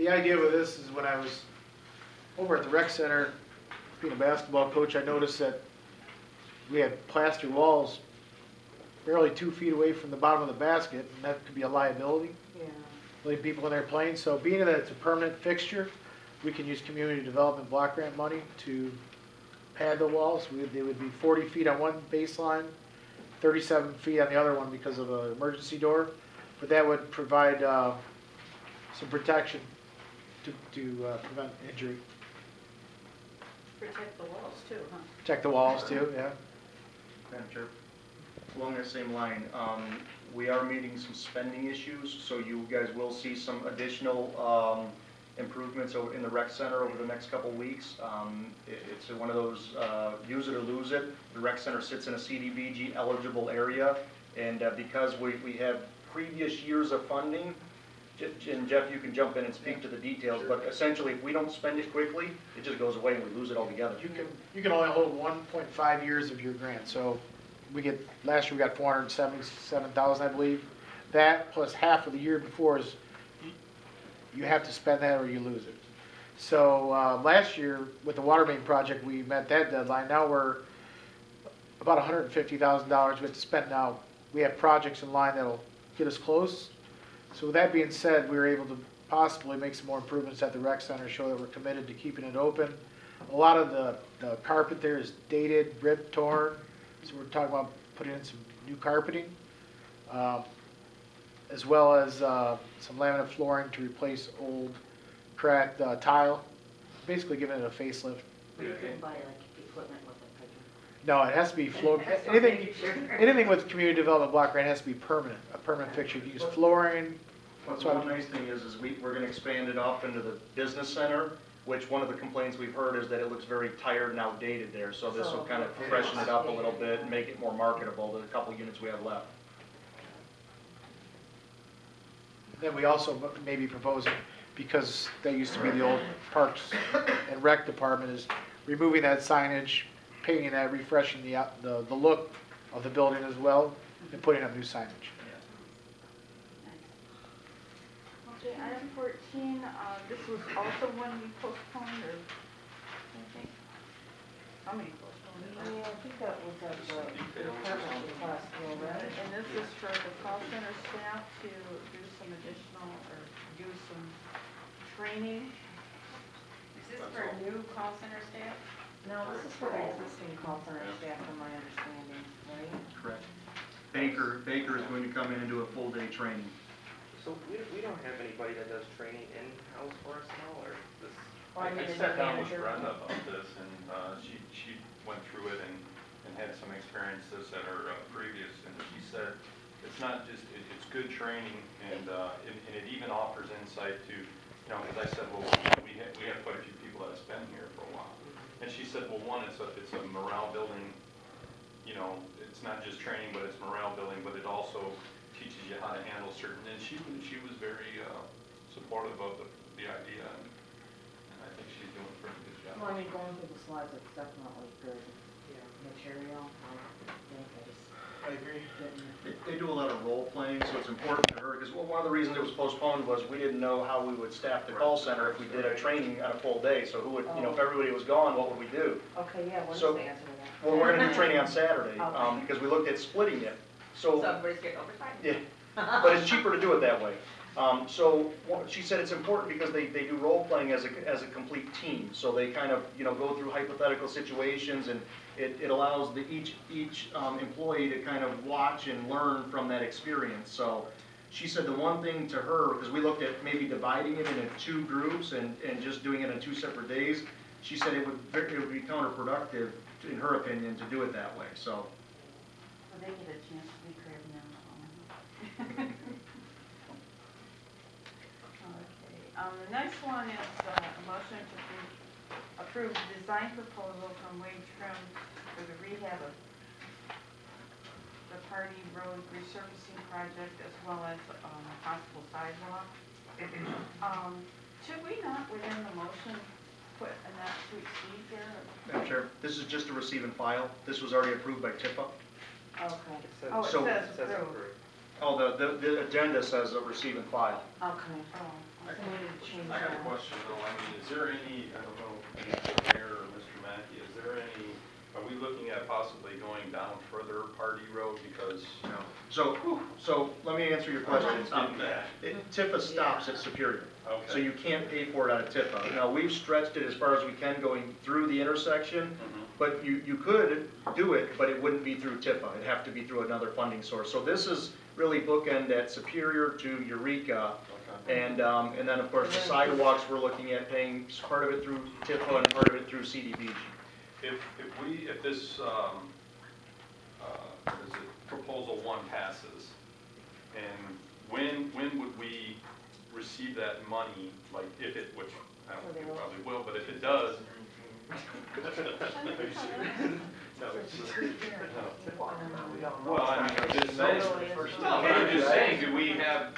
the idea with this is when I was over at the rec center, being a basketball coach, I noticed that we had plaster walls barely 2 feet away from the bottom of the basket, and that could be a liability. Yeah. Letting people in there playing. So being that it's a permanent fixture, we can use community development block grant money to pad the walls. They would be 40 feet on one baseline, 37 feet on the other one because of an emergency door. But that would provide some protection to prevent injury. Protect the walls too, huh? Protect the walls too, yeah. Madam Chair, along that same line, we are meeting some spending issues, so you guys will see some additional improvements over in the rec center over the next couple weeks. It's one of those use it or lose it. The rec center sits in a CDBG eligible area, and because we have previous years of funding, and Jeff, you can jump in and speak to the details, but essentially if we don't spend it quickly, it just goes away and we lose it altogether. You can only hold 1.5 years of your grant. So last year we got 477,000, I believe. That plus half of the year before is you have to spend that or you lose it. So last year with the water main project, we met that deadline. Now we're about $150,000 we have to spend now. We have projects in line that'll get us close. So with that being said, we were able to possibly make some more improvements at the rec center, show that we're committed to keeping it open. A lot of the carpet there is dated, ripped, torn, so we're talking about putting in some new carpeting, as well as some laminate flooring to replace old cracked tile, basically giving it a facelift. But you couldn't buy like equipment with it, could you? No, it has to be floor. Anything with community development block grant has to be permanent, a permanent fixture. You use flooring. But one nice thing is we're going to expand it up into the business center, which one of the complaints we've heard is that it looks very tired and outdated there. So this will kind of freshen it up a little bit and make it more marketable, the couple units we have left. Then we also may be proposing, because that used to be the old Parks and Rec department, is removing that signage, painting that, refreshing the look of the building as well, and putting up new signage. Okay, item 14, this was also one we postponed, or anything? Somebody postponed it. Yeah, I think that was at the department hospital, right? And this is for the call center staff to do some additional, or do some training. Is this for new call center staff? No, this is for the existing call center staff, from my understanding, right? Correct. Baker is going to come in and do a full day training. So we don't have anybody that does training in-house for us now, or this? Well, I mean, I sat down with Brenda about this, and she went through it and had some experiences that are previous, and she said it's not just, it's good training, and it even offers insight to, you know, because I said, well, we have quite a few people that's been here for a while. And she said, well, one, it's a morale building, you know, it's not just training, but it's morale building, but it also teaches you how to handle certain, and she was very supportive of the idea, and I think she's doing a pretty good job. Well, I mean, going through the slides, it's definitely good material. I agree. They do a lot of role playing, so it's important to her, because one of the reasons it was postponed was we didn't know how we would staff the call center if we did a training on a full day. So who would, you know, if everybody was gone, what would we do? Okay, yeah, what is So- the answer to that? Well, we're going to do training on Saturday, Okay. because we looked at splitting it. So everybody's getting overtime? Yeah, but it's cheaper to do it that way. She said it's important because they do role playing as a complete team. So they kind of, you know, go through hypothetical situations, and it allows each employee to kind of watch and learn from that experience. So she said the one thing to her, because we looked at maybe dividing it into 2 groups and just doing it on 2 separate days, she said it would be counterproductive, in her opinion, to do it that way. So. Well, they get a chance to be crabbing down the phone. Okay, the next one is a motion to approve the design proposal from Wade Trim for the rehab of the Party Road resurfacing project, as well as possible sidewalk. Should we not, within the motion, put an not to exceed there? Madam Chair, this is just a receive and file. This was already approved by TIPA. Okay. Oh, So- it says approved. Oh, the agenda says receive and file. Okay, oh, I think we need to change I got a that. question though, I mean, is there any, I don't know, Mr. Mayor or Mr. Mackey, is there any, are we looking at possibly going down further Pardee Road because? So let me answer your question. It's not bad. Tifa stops at Superior. Okay. So you can't pay for it out of Tifa. Now, we've stretched it as far as we can going through the intersection, Mhm. but you could do it, but it wouldn't be through Tifa. It'd have to be through another funding source. So this is really bookend at Superior to Eureka. Okay. And then, of course, the sidewalks, we're looking at paying part of it through Tifa and part of it through CDBG. If this, what is it, proposal one passes, and when would we receive that money, like, if it, which I don't think it probably will, but if it does? Well, I mean, I'm just saying, no, but I'm just saying, do we have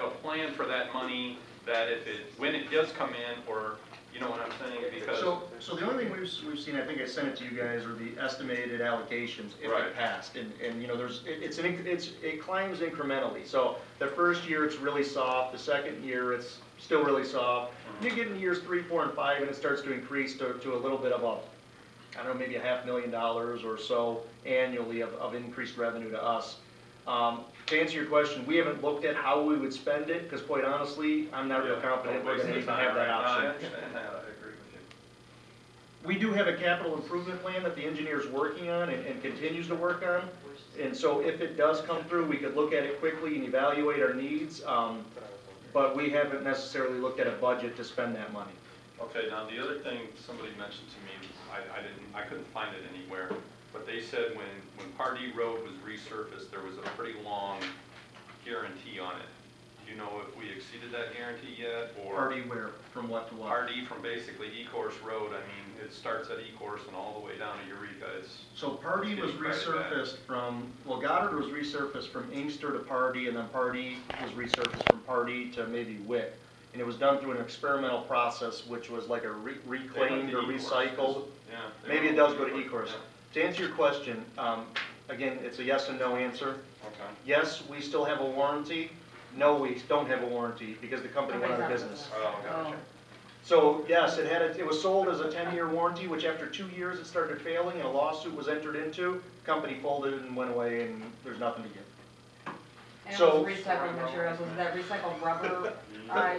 a plan for that money, that if it, when it does come in, or, you know what I'm saying, because. So the only thing we've seen, I think I sent it to you guys, are the estimated allocations if Right. it passed. And you know, it climbs incrementally. So the first year it's really soft, the second year it's still really soft. You get into years 3, 4, and 5 and it starts to increase to a little bit of a, I don't know, maybe $500,000 or so annually of increased revenue to us. To answer your question, we haven't looked at how we would spend it, because quite honestly, I'm not real confident we're gonna even have that option. I understand that, I agree with you. We do have a capital improvement plan that the engineer's working on and continues to work on. And so if it does come through, we could look at it quickly and evaluate our needs. But we haven't necessarily looked at a budget to spend that money. Okay, now the other thing somebody mentioned to me, I couldn't find it anywhere, but they said when Pardee Road was resurfaced, there was a pretty long guarantee on it. Do you know if we exceeded that guarantee yet, or? Pardee where, from what to what? Pardee from basically Ecorse Road, I mean, it starts at Ecorse and all the way down to Eureka, So Pardee was resurfaced from, well, Goddard was resurfaced from Inkster to Pardee, and then Pardee was resurfaced from Pardee to maybe Wick. And it was done through an experimental process, which was like a reclaimed or recycled. Yeah. Maybe it does go to Ecorse. To answer your question, again, it's a yes and no answer. Okay. Yes, we still have a warranty. No, we don't have a warranty because the company went out of business. Oh, gotcha. So yes, it was sold as a 10-year warranty, which after 2 years it started failing and a lawsuit was entered into. Company folded and went away and there's nothing to give. And it So- was recycled materials, was that recycled rubber?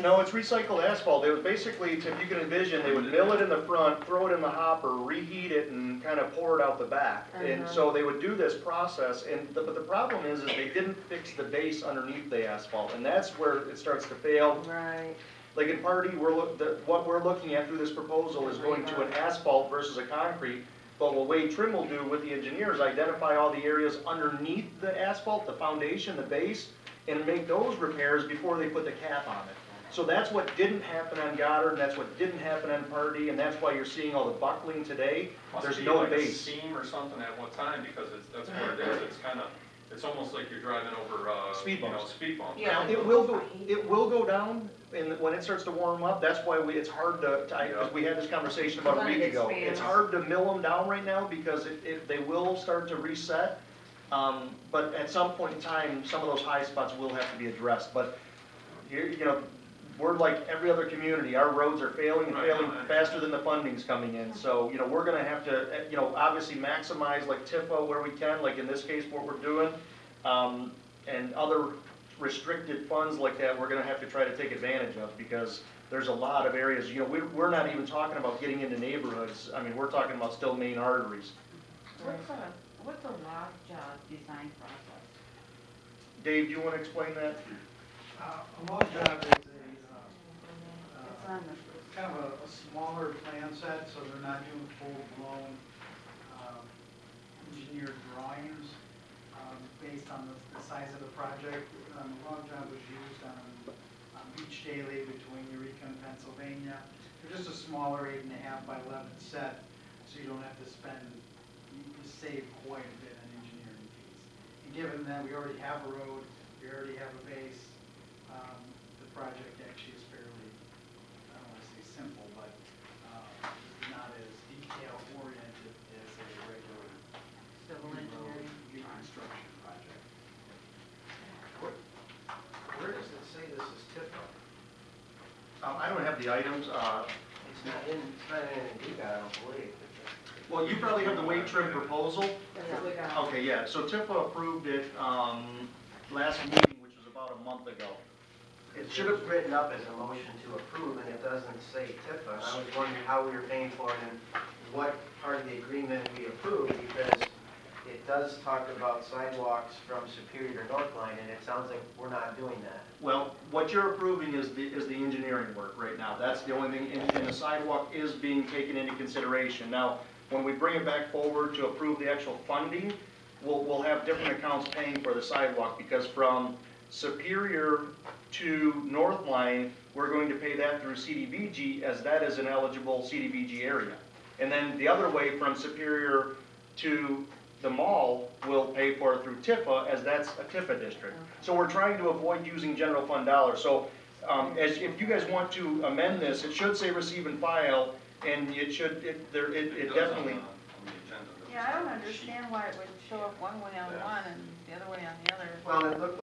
No, it's recycled asphalt. It was basically, if you can envision, they would mill it in the front, throw it in the hopper, reheat it, and kind of pour it out the back. And so they would do this process, but the problem is they didn't fix the base underneath the asphalt, and that's where it starts to fail. Right. Like in Pardee, what we're looking at through this proposal is going to an asphalt versus a concrete. But what Wade Trim will do with the engineers, identify all the areas underneath the asphalt, the foundation, the base, and make those repairs before they put the cap on it. So that's what didn't happen on Goddard, and that's what didn't happen on Pardee, and that's why you're seeing all the buckling today. There's no Must be like a base. seam or something at one time, because that's what it is, it's kind of, it's almost like you're driving over, Speed you know, bumps. speed bumps. Yeah. Now, it will go down, and when it starts to warm up, that's why it's hard to, because we had this conversation about a Let it week ago. expand. It's hard to mill them down right now, because they will start to reset. But at some point in time, some of those high spots will have to be addressed. But here, you know, we're like every other community. Our roads are failing and Right, failing no, I faster than the funding's coming in. So, you know, we're gonna have to, you know, obviously maximize like TIFO where we can, like in this case, what we're doing. And other restricted funds like that, we're gonna have to try to take advantage of, because there's a lot of areas, you know, we're not even talking about getting into neighborhoods. I mean, we're talking about still main arteries. What's a log job design process? Dave, do you wanna explain that? A log job is It's on the, kind of a smaller plan set, so they're not doing full-blown engineered drawings based on the size of the project. The log job was used on Beach Daily between Eureka and Pennsylvania. They're just a smaller 8.5 by 11 set, so you don't have to you save quite a bit on engineering fees. And given that we already have a road, we already have a base, the project actually is fairly, I don't want to say simple, but not as detail oriented as a regular Civil engineering? reconstruction project. TIFA? I don't have the items, It's not in DOT, I don't believe. well, you probably have the weight trim proposal. That's what we got. Okay, yeah, so TIFA approved it, last meeting, which was about a month ago. It should have written up as a motion to approve, and it doesn't say TIFA. And I was wondering how we were paying for it and what part of the agreement we approved, because it does talk about sidewalks from Superior to North Line, and it sounds like we're not doing that. Well, what you're approving is the engineering work right now. That's the only thing, and the sidewalk is being taken into consideration. Now, when we bring it back forward to approve the actual funding, we'll have different accounts paying for the sidewalk, because from Superior to North Line, we're going to pay that through CDBG, as that is an eligible CDBG area. And then the other way, from Superior to the mall, will pay for it through TIFA, as that's a TIFA district. So we're trying to avoid using general fund dollars. So if you guys want to amend this, it should say receive and file, and it should, it definitely. On the agenda. Yeah, I don't understand why it would show up one way on one and the other way on the other. Well, it looked